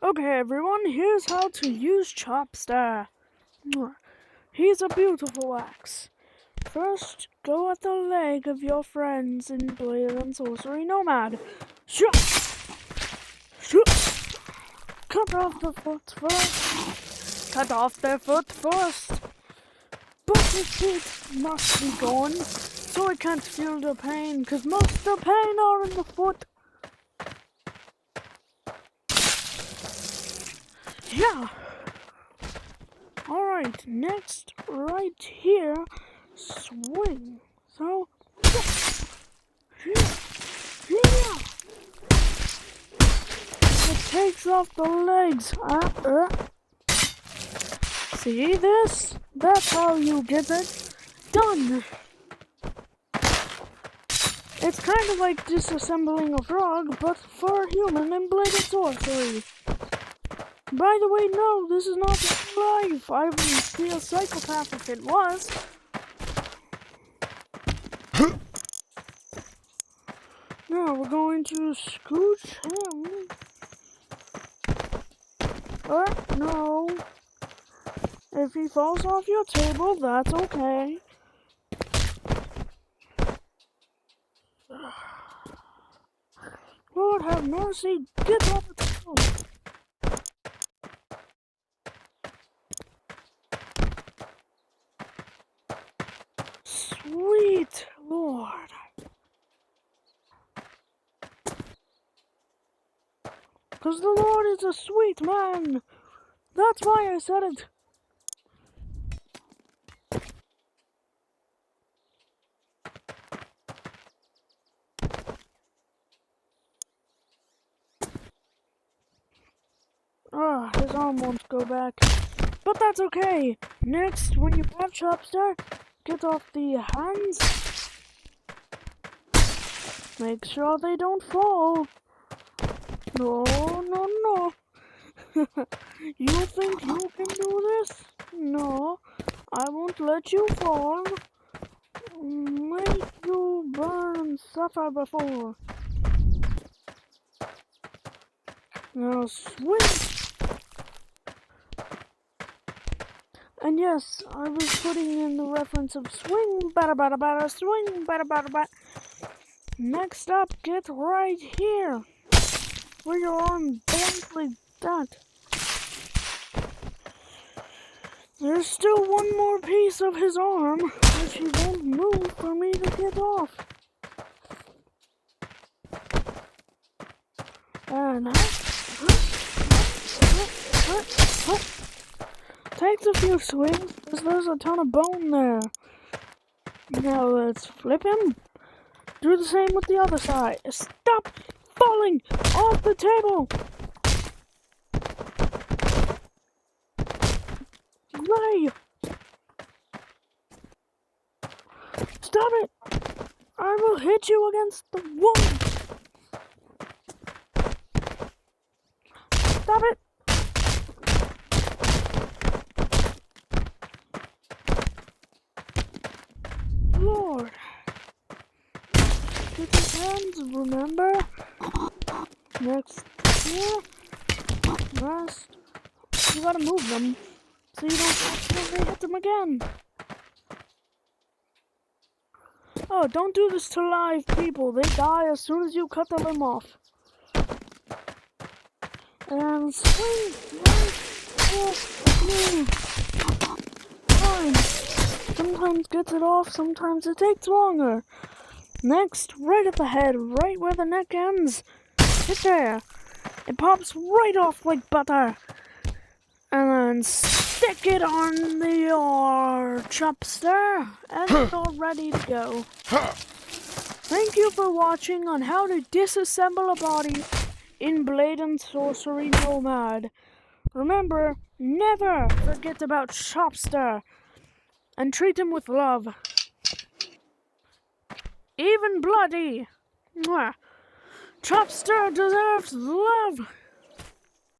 Okay, everyone, here's how to use Chopstar. He's a beautiful axe. First, go at the leg of your friends in Blade and Sorcery Nomad. Cut off the foot first. Cut off their foot first. But the feet must be gone, so I can't feel the pain, because most of the pain are in the foot. Yeah. Alright, next, right here, swing. So, yeah. It takes off the legs. See this? That's how you get it done. It's kind of like disassembling a frog, but for a human in Blade and Sorcery. By the way, no, this is not life. I would be a psychopath if it was. Now we're going to scooch him. No. If he falls off your table, that's okay. Lord have mercy, get off the table. Sweet Lord. Because the Lord is a sweet man. That's why I said it. His arm won't go back. But that's okay. Next, when you have Chopstar, get off the hands. Make sure they don't fall. No. You think you can do this? No, I won't let you fall. Make you burn and suffer before. Now swing. And yes, I was putting in the reference of swing, bada bada bada, swing, bada bada bada. Next up, get right here, where your arm bends like that. There's still one more piece of his arm, which he won't move for me to get off. And takes a few swings, because there's a ton of bone there. Now let's flip him. Do the same with the other side. Stop falling off the table! Lay! Stop it! I will hit you against the wall! Stop it! Lord! Get his hands, remember? Next here. Rest. You gotta move them, so you don't accidentally hit them again. Oh, don't do this to live people. They die as soon as you cut the limb off. And swing right here. Fine. Sometimes gets it off, sometimes it takes longer. Next, right at the head, right where the neck ends. Hit there. It pops right off like butter. And then stick it on your Chopstar, and it's all ready to go. Thank you for watching on how to disassemble a body in Blade and Sorcery Nomad. Remember, never forget about Chopstar, and treat him with love. Even bloody. Chopstar deserves love.